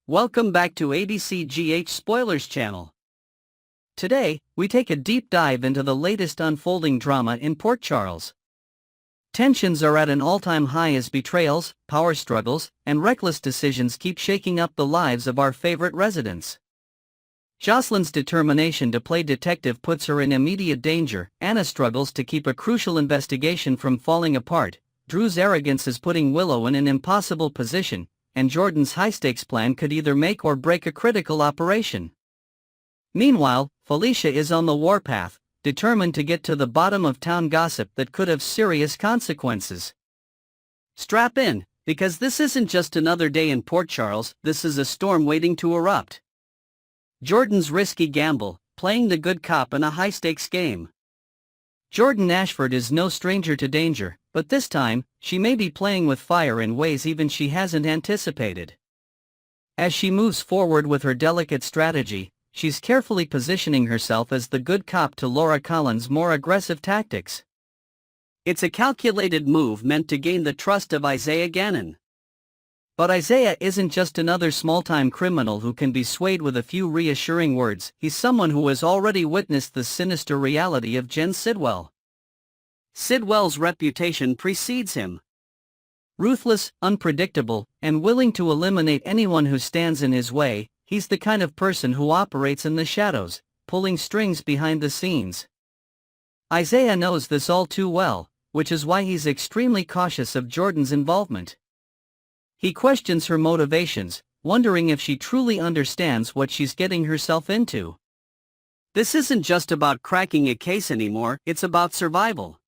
Welcome back to ABCGH Spoilers channel. Today, we take a deep dive into the latest unfolding drama in Port Charles. Tensions are at an all-time high as betrayals, power struggles, and reckless decisions keep shaking up the lives of our favorite residents. Jocelyn's determination to play detective puts her in immediate danger. Anna struggles to keep a crucial investigation from falling apart. Drew's arrogance is putting Willow in an impossible position, and Jordan's high-stakes plan could either make or break a critical operation. Meanwhile, Felicia is on the warpath, determined to get to the bottom of town gossip that could have serious consequences. Strap in, because this isn't just another day in Port Charles, this is a storm waiting to erupt. Jordan's risky gamble, playing the good cop in a high-stakes game. Jordan Ashford is no stranger to danger, but this time, she may be playing with fire in ways even she hasn't anticipated. As she moves forward with her delicate strategy, she's carefully positioning herself as the good cop to Laura Collins' more aggressive tactics. It's a calculated move meant to gain the trust of Isaiah Gannon. But Isaiah isn't just another small-time criminal who can be swayed with a few reassuring words. He's someone who has already witnessed the sinister reality of Jen Sidwell. Sidwell's reputation precedes him. Ruthless, unpredictable, and willing to eliminate anyone who stands in his way, he's the kind of person who operates in the shadows, pulling strings behind the scenes. Isaiah knows this all too well, which is why he's extremely cautious of Jordan's involvement. He questions her motivations, wondering if she truly understands what she's getting herself into. This isn't just about cracking a case anymore, it's about survival.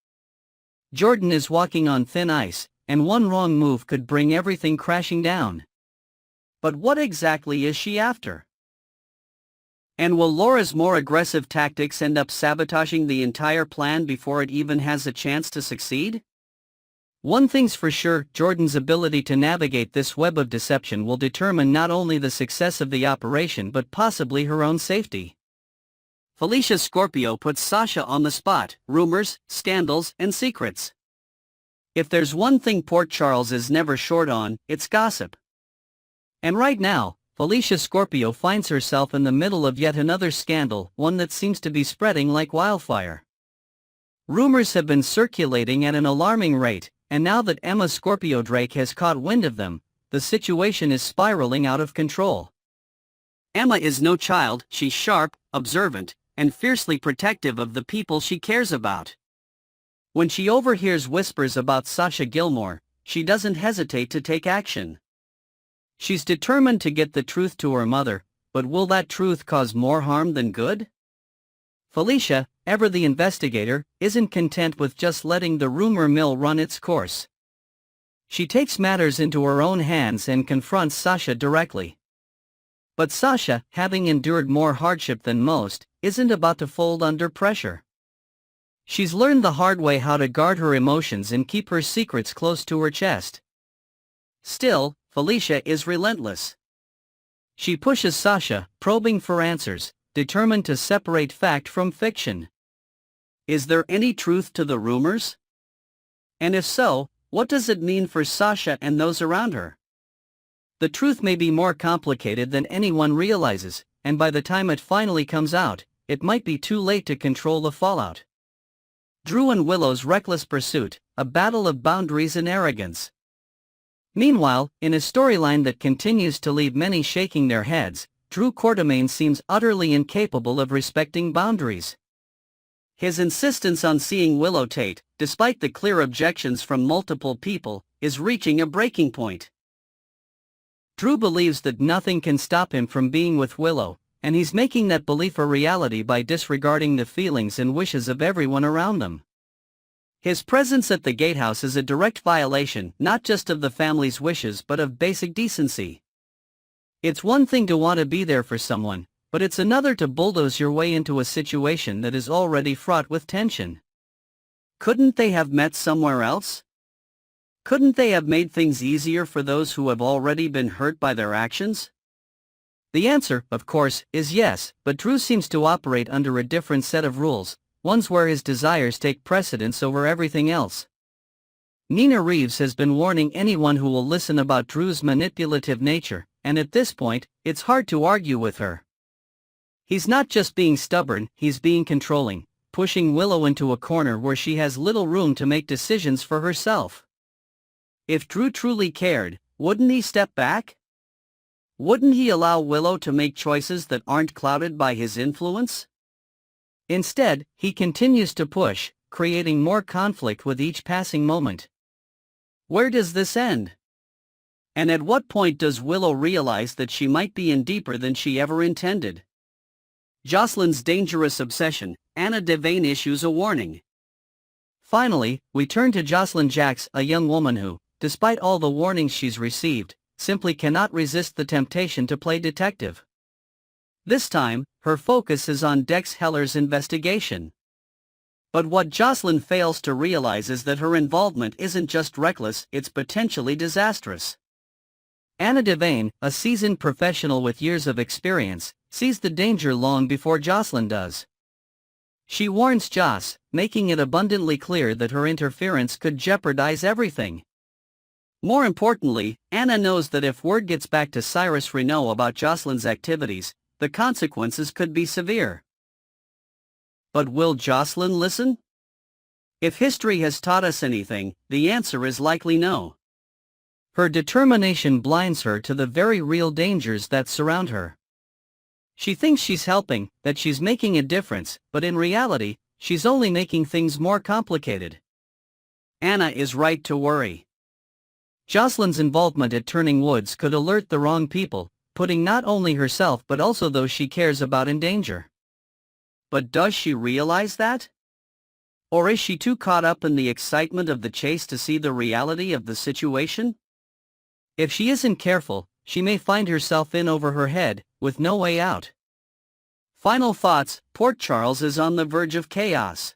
Jordan is walking on thin ice, and one wrong move could bring everything crashing down. But what exactly is she after? And will Laura's more aggressive tactics end up sabotaging the entire plan before it even has a chance to succeed? One thing's for sure, Jordan's ability to navigate this web of deception will determine not only the success of the operation but possibly her own safety. Felicia Scorpio puts Sasha on the spot: rumors, scandals, and secrets. If there's one thing Port Charles is never short on, it's gossip. And right now, Felicia Scorpio finds herself in the middle of yet another scandal, one that seems to be spreading like wildfire. Rumors have been circulating at an alarming rate, and now that Emma Scorpio Drake has caught wind of them, the situation is spiraling out of control. Emma is no child, she's sharp, observant, and fiercely protective of the people she cares about. When she overhears whispers about Sasha Gilmore, she doesn't hesitate to take action. She's determined to get the truth to her mother, but will that truth cause more harm than good? Felicia, ever the investigator, isn't content with just letting the rumor mill run its course. She takes matters into her own hands and confronts Sasha directly. But Sasha, having endured more hardship than most, isn't about to fold under pressure. She's learned the hard way how to guard her emotions and keep her secrets close to her chest. Still, Felicia is relentless. She pushes Sasha, probing for answers, determined to separate fact from fiction. Is there any truth to the rumors? And if so, what does it mean for Sasha and those around her? The truth may be more complicated than anyone realizes, and by the time it finally comes out, it might be too late to control the fallout. Drew and Willow's reckless pursuit, a battle of boundaries and arrogance. Meanwhile, in a storyline that continues to leave many shaking their heads, Drew Quartermaine seems utterly incapable of respecting boundaries. His insistence on seeing Willow Tate, despite the clear objections from multiple people, is reaching a breaking point. Drew believes that nothing can stop him from being with Willow, and he's making that belief a reality by disregarding the feelings and wishes of everyone around them. His presence at the gatehouse is a direct violation not just of the family's wishes but of basic decency. It's one thing to want to be there for someone, but it's another to bulldoze your way into a situation that is already fraught with tension. Couldn't they have met somewhere else? Couldn't they have made things easier for those who have already been hurt by their actions? The answer, of course, is yes, but Drew seems to operate under a different set of rules, ones where his desires take precedence over everything else. Nina Reeves has been warning anyone who will listen about Drew's manipulative nature, and at this point, it's hard to argue with her. He's not just being stubborn, he's being controlling, pushing Willow into a corner where she has little room to make decisions for herself. If Drew truly cared, wouldn't he step back? Wouldn't he allow Willow to make choices that aren't clouded by his influence? Instead, he continues to push, creating more conflict with each passing moment. Where does this end? And at what point does Willow realize that she might be in deeper than she ever intended? Jocelyn's dangerous obsession, Anna Devane issues a warning. Finally, we turn to Jocelyn Jacks, a young woman who, despite all the warnings she's received, simply cannot resist the temptation to play detective. This time, her focus is on Dex Heller's investigation. But what Jocelyn fails to realize is that her involvement isn't just reckless, it's potentially disastrous. Anna Devane, a seasoned professional with years of experience, sees the danger long before Jocelyn does. She warns Joss, making it abundantly clear that her interference could jeopardize everything. More importantly, Anna knows that if word gets back to Cyrus Renault about Jocelyn's activities, the consequences could be severe. But will Jocelyn listen? If history has taught us anything, the answer is likely no. Her determination blinds her to the very real dangers that surround her. She thinks she's helping, that she's making a difference, but in reality, she's only making things more complicated. Anna is right to worry. Jocelyn's involvement at Turning Woods could alert the wrong people, putting not only herself but also those she cares about in danger. But does she realize that? Or is she too caught up in the excitement of the chase to see the reality of the situation? If she isn't careful, she may find herself in over her head, with no way out. Final thoughts: Port Charles is on the verge of chaos.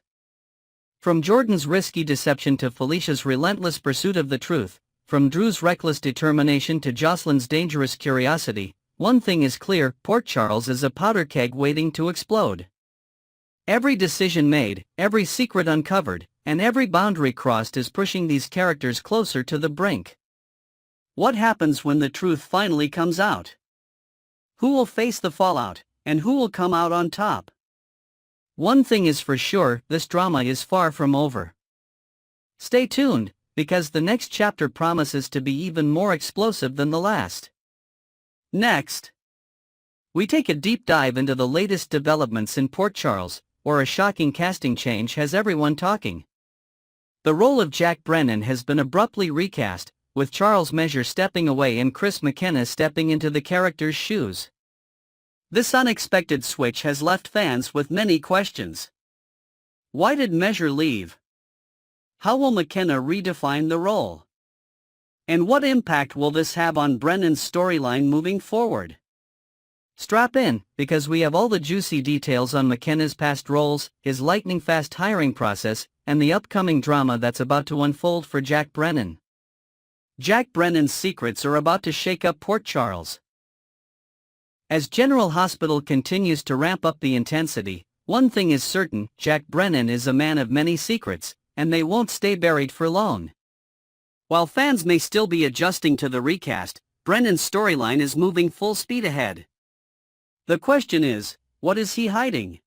From Jordan's risky deception to Felicia's relentless pursuit of the truth, from Drew's reckless determination to Jocelyn's dangerous curiosity, one thing is clear: Port Charles is a powder keg waiting to explode. Every decision made, every secret uncovered, and every boundary crossed is pushing these characters closer to the brink. What happens when the truth finally comes out? Who will face the fallout, and who will come out on top? One thing is for sure: this drama is far from over. Stay tuned, because the next chapter promises to be even more explosive than the last. Next, we take a deep dive into the latest developments in Port Charles, where a shocking casting change has everyone talking. The role of Jack Brennan has been abruptly recast, with Charles Measure stepping away and Chris McKenna stepping into the character's shoes. This unexpected switch has left fans with many questions. Why did Measure leave? How will McKenna redefine the role? And what impact will this have on Brennan's storyline moving forward? Strap in, because we have all the juicy details on McKenna's past roles, his lightning-fast hiring process, and the upcoming drama that's about to unfold for Jack Brennan. Jack Brennan's secrets are about to shake up Port Charles. As General Hospital continues to ramp up the intensity, one thing is certain: Jack Brennan is a man of many secrets, and they won't stay buried for long. While fans may still be adjusting to the recast, Brennan's storyline is moving full speed ahead. The question is, what is he hiding?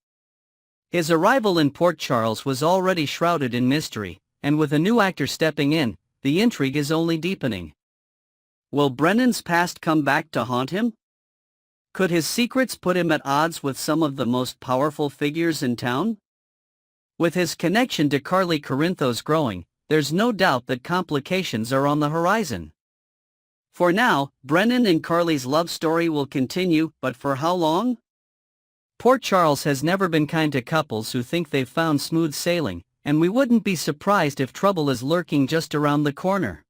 His arrival in Port Charles was already shrouded in mystery, and with a new actor stepping in, the intrigue is only deepening. Will Brennan's past come back to haunt him? Could his secrets put him at odds with some of the most powerful figures in town? With his connection to Carly Corinthos growing, there's no doubt that complications are on the horizon. For now, Brennan and Carly's love story will continue, but for how long? Port Charles has never been kind to couples who think they've found smooth sailing, and we wouldn't be surprised if trouble is lurking just around the corner.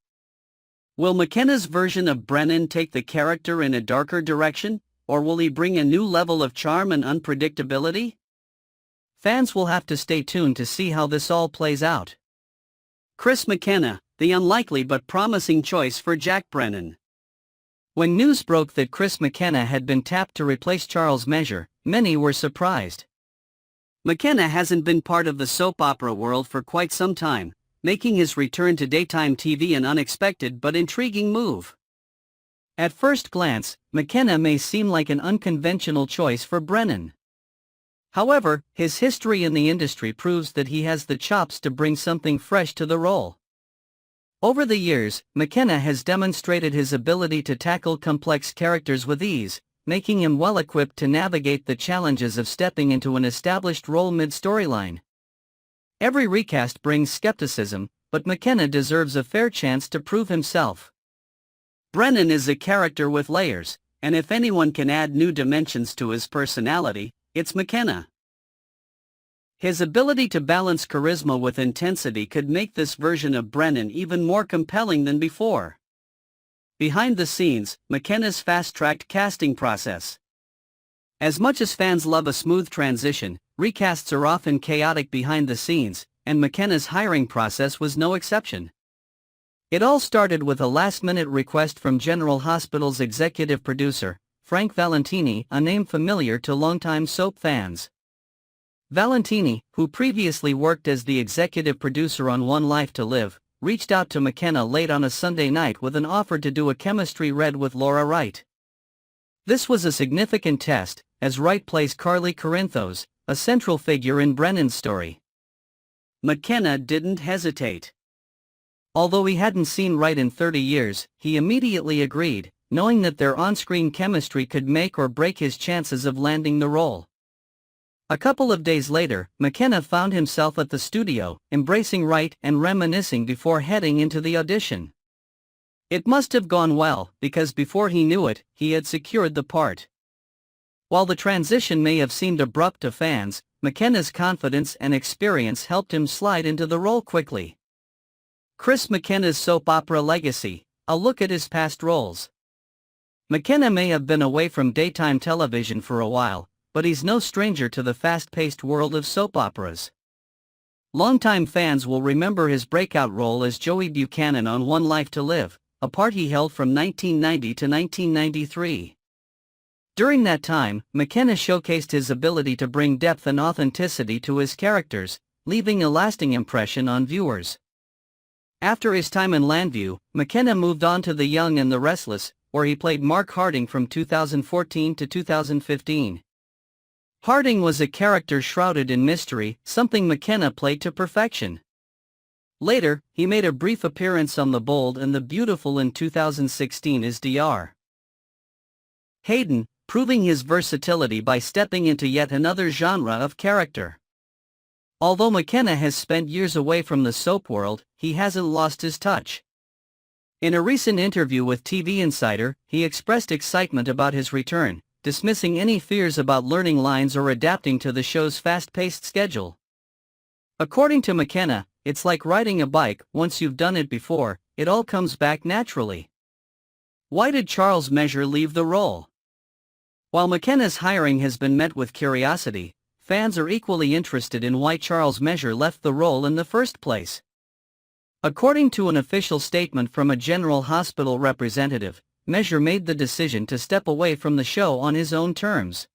Will McKenna's version of Brennan take the character in a darker direction, or will he bring a new level of charm and unpredictability? Fans will have to stay tuned to see how this all plays out. Chris McKenna, the unlikely but promising choice for Jack Brennan. When news broke that Chris McKenna had been tapped to replace Charles Measure, many were surprised. McKenna hasn't been part of the soap opera world for quite some time, making his return to daytime TV an unexpected but intriguing move. At first glance, McKenna may seem like an unconventional choice for Brennan. However, his history in the industry proves that he has the chops to bring something fresh to the role. Over the years, McKenna has demonstrated his ability to tackle complex characters with ease, making him well-equipped to navigate the challenges of stepping into an established role mid-storyline. Every recast brings skepticism, but McKenna deserves a fair chance to prove himself. Brennan is a character with layers, and if anyone can add new dimensions to his personality, it's McKenna. His ability to balance charisma with intensity could make this version of Brennan even more compelling than before. Behind the scenes, McKenna's fast-tracked casting process. As much as fans love a smooth transition, recasts are often chaotic behind the scenes, and McKenna's hiring process was no exception. It all started with a last-minute request from General Hospital's executive producer, Frank Valentini, a name familiar to longtime soap fans. Valentini, who previously worked as the executive producer on One Life to Live, reached out to McKenna late on a Sunday night with an offer to do a chemistry read with Laura Wright. This was a significant test, as Wright plays Carly Corinthos, a central figure in Brennan's story. McKenna didn't hesitate. Although he hadn't seen Wright in 30 years, he immediately agreed, knowing that their on-screen chemistry could make or break his chances of landing the role. A couple of days later, McKenna found himself at the studio, embracing Wright and reminiscing before heading into the audition. It must have gone well, because before he knew it, he had secured the part. While the transition may have seemed abrupt to fans, McKenna's confidence and experience helped him slide into the role quickly. Chris McKenna's soap opera legacy, a look at his past roles. McKenna may have been away from daytime television for a while, but he's no stranger to the fast-paced world of soap operas. Longtime fans will remember his breakout role as Joey Buchanan on One Life to Live, a part he held from 1990 to 1993. During that time, McKenna showcased his ability to bring depth and authenticity to his characters, leaving a lasting impression on viewers. After his time in Landview, McKenna moved on to The Young and the Restless, where he played Mark Harding from 2014 to 2015. Harding was a character shrouded in mystery, something McKenna played to perfection. Later, he made a brief appearance on The Bold and the Beautiful in 2016 as Dr. Hayden, proving his versatility by stepping into yet another genre of character. Although McKenna has spent years away from the soap world, he hasn't lost his touch. In a recent interview with TV Insider, he expressed excitement about his return, dismissing any fears about learning lines or adapting to the show's fast-paced schedule. According to McKenna, it's like riding a bike. Once you've done it before, it all comes back naturally. Why did Charles Measure leave the role? While McKenna's hiring has been met with curiosity, fans are equally interested in why Charles Measure left the role in the first place. According to an official statement from a General Hospital representative, Measure made the decision to step away from the show on his own terms.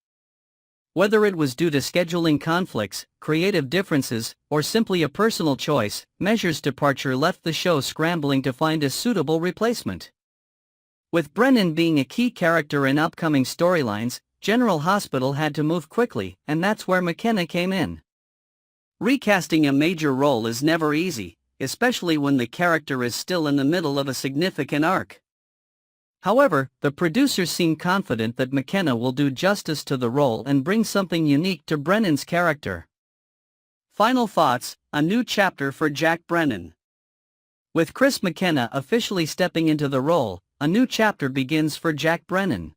Whether it was due to scheduling conflicts, creative differences, or simply a personal choice, Measure's departure left the show scrambling to find a suitable replacement. With Brennan being a key character in upcoming storylines, General Hospital had to move quickly, and that's where McKenna came in. Recasting a major role is never easy, especially when the character is still in the middle of a significant arc. However, the producers seem confident that McKenna will do justice to the role and bring something unique to Brennan's character. Final thoughts: a new chapter for Jack Brennan. With Chris McKenna officially stepping into the role, a new chapter begins for Jack Brennan.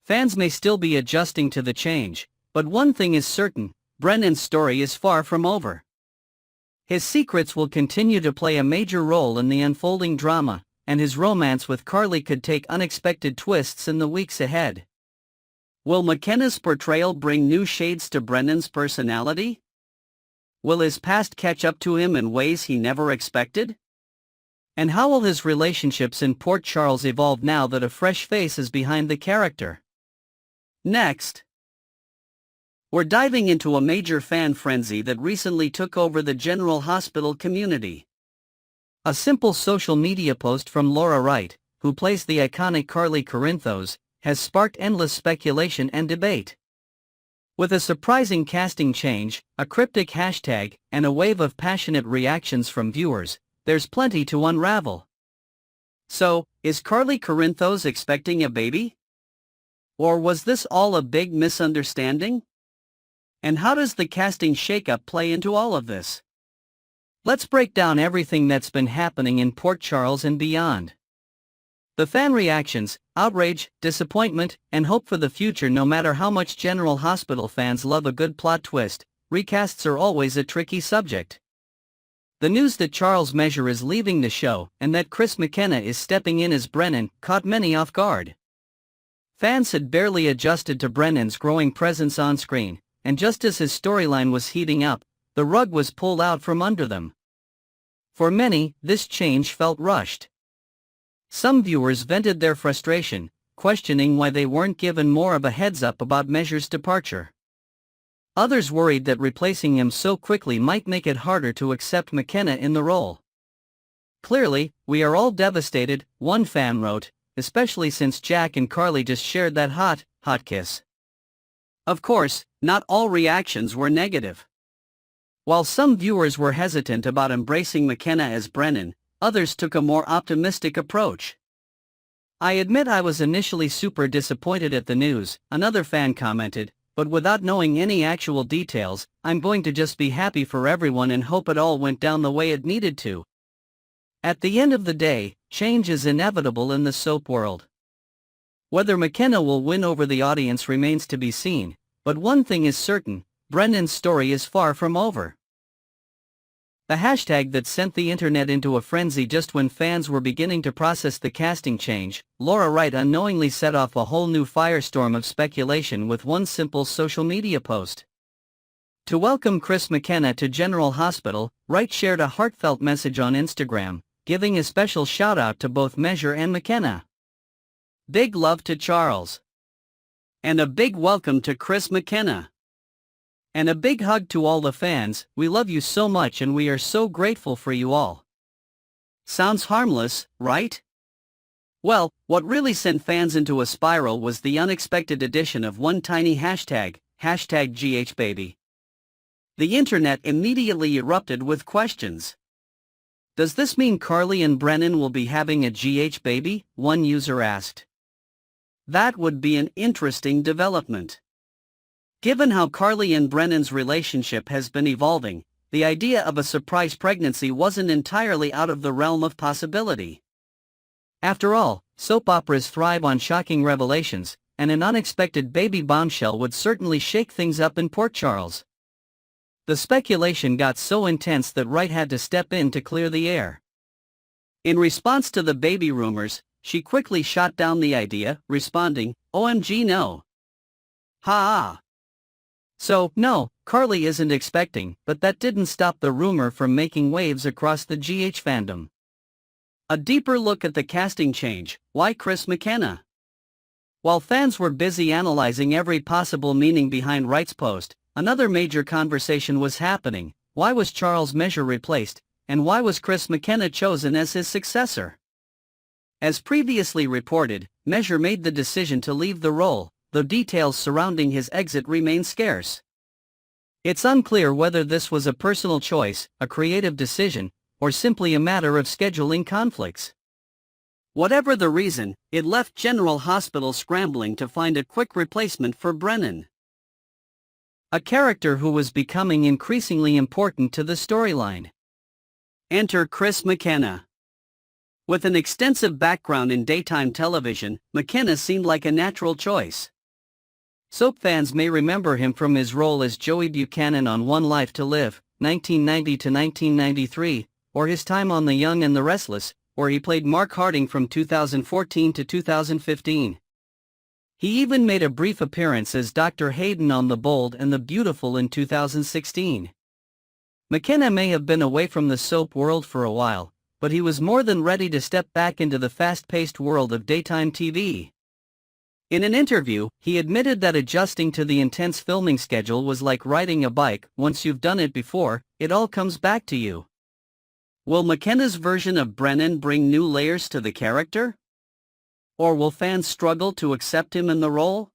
Fans may still be adjusting to the change, but one thing is certain: Brennan's story is far from over. His secrets will continue to play a major role in the unfolding drama, and his romance with Carly could take unexpected twists in the weeks ahead. Will McKenna's portrayal bring new shades to Brennan's personality? Will his past catch up to him in ways he never expected? And how will his relationships in Port Charles evolve now that a fresh face is behind the character? Next, we're diving into a major fan frenzy that recently took over the General Hospital community. A simple social media post from Laura Wright, who plays the iconic Carly Corinthos, has sparked endless speculation and debate. With a surprising casting change, a cryptic hashtag, and a wave of passionate reactions from viewers, there's plenty to unravel. So, is Carly Corinthos expecting a baby? Or was this all a big misunderstanding? And how does the casting shakeup play into all of this? Let's break down everything that's been happening in Port Charles and beyond. The fan reactions, outrage, disappointment, and hope for the future. No matter how much General Hospital fans love a good plot twist, recasts are always a tricky subject. The news that Charles Measure is leaving the show and that Chris McKenna is stepping in as Brennan caught many off guard. Fans had barely adjusted to Brennan's growing presence on screen, and just as his storyline was heating up, the rug was pulled out from under them. For many, this change felt rushed. Some viewers vented their frustration, questioning why they weren't given more of a heads-up about Measure's departure. Others worried that replacing him so quickly might make it harder to accept McKenna in the role. Clearly, we are all devastated, one fan wrote, especially since Jack and Carly just shared that hot kiss. Of course, not all reactions were negative. While some viewers were hesitant about embracing McKenna as Brennan, others took a more optimistic approach. "I admit I was initially super disappointed at the news," another fan commented, "but without knowing any actual details, I'm going to just be happy for everyone and hope it all went down the way it needed to." At the end of the day, change is inevitable in the soap world. Whether McKenna will win over the audience remains to be seen, but one thing is certain: Brennan's story is far from over. The hashtag that sent the internet into a frenzy just when fans were beginning to process the casting change, Laura Wright unknowingly set off a whole new firestorm of speculation with one simple social media post. To welcome Chris McKenna to General Hospital, Wright shared a heartfelt message on Instagram, giving a special shout-out to both Measure and McKenna. "Big love to Charles. And a big welcome to Chris McKenna. And a big hug to all the fans. We love you so much and we are so grateful for you all." Sounds harmless, right? Well, what really sent fans into a spiral was the unexpected addition of one tiny hashtag, #GHBaby. The internet immediately erupted with questions. Does this mean Carly and Brennan will be having a GH baby? One user asked. That would be an interesting development. Given how Carly and Brennan's relationship has been evolving, the idea of a surprise pregnancy wasn't entirely out of the realm of possibility. After all, soap operas thrive on shocking revelations, and an unexpected baby bombshell would certainly shake things up in Port Charles. The speculation got so intense that Wright had to step in to clear the air. In response to the baby rumors, she quickly shot down the idea, responding, "OMG no. Ha! So, no, Carly isn't expecting," but that didn't stop the rumor from making waves across the GH fandom. A deeper look at the casting change: why Chris McKenna? While fans were busy analyzing every possible meaning behind Wright's post, another major conversation was happening: why was Charles Measure replaced, and why was Chris McKenna chosen as his successor? As previously reported, Measure made the decision to leave the role, though details surrounding his exit remain scarce. It's unclear whether this was a personal choice, a creative decision, or simply a matter of scheduling conflicts. Whatever the reason, it left General Hospital scrambling to find a quick replacement for Brennan, a character who was becoming increasingly important to the storyline. Enter Chris McKenna. With an extensive background in daytime television, McKenna seemed like a natural choice. Soap fans may remember him from his role as Joey Buchanan on One Life to Live, 1990 to 1993, or his time on The Young and the Restless, where he played Mark Harding from 2014 to 2015. He even made a brief appearance as Dr. Hayden on The Bold and the Beautiful in 2016. McKenna may have been away from the soap world for a while, but he was more than ready to step back into the fast-paced world of daytime TV. In an interview, he admitted that adjusting to the intense filming schedule was like riding a bike: once you've done it before, it all comes back to you. Will McKenna's version of Brennan bring new layers to the character? Or will fans struggle to accept him in the role?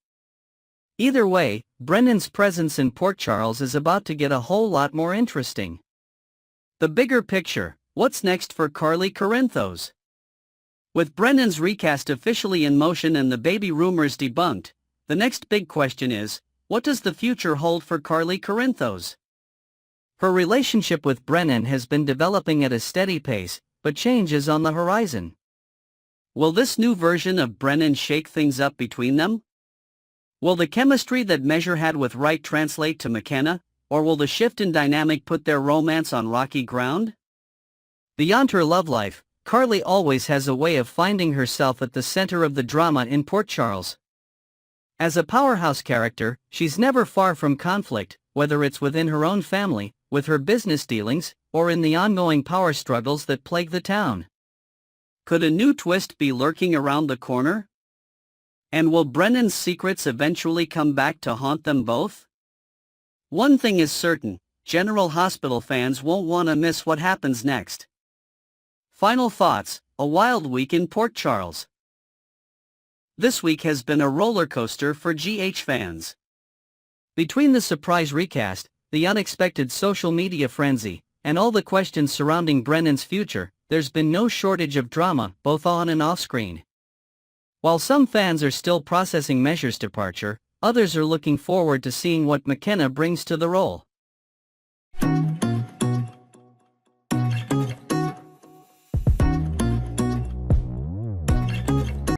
Either way, Brennan's presence in Port Charles is about to get a whole lot more interesting. The bigger picture: what's next for Carly Corinthos? With Brennan's recast officially in motion and the baby rumors debunked, the next big question is, what does the future hold for Carly Corinthos? Her relationship with Brennan has been developing at a steady pace, but change is on the horizon. Will this new version of Brennan shake things up between them? Will the chemistry that Measure had with Wright translate to McKenna, or will the shift in dynamic put their romance on rocky ground? Beyond her love life, Carly always has a way of finding herself at the center of the drama in Port Charles. As a powerhouse character, she's never far from conflict, whether it's within her own family, with her business dealings, or in the ongoing power struggles that plague the town. Could a new twist be lurking around the corner? And will Brennan's secrets eventually come back to haunt them both? One thing is certain: General Hospital fans won't want to miss what happens next. Final thoughts: a wild week in Port Charles. This week has been a roller coaster for GH fans. Between the surprise recast, the unexpected social media frenzy, and all the questions surrounding Brennan's future, there's been no shortage of drama, both on and off screen. While some fans are still processing Measure's departure, others are looking forward to seeing what McKenna brings to the role.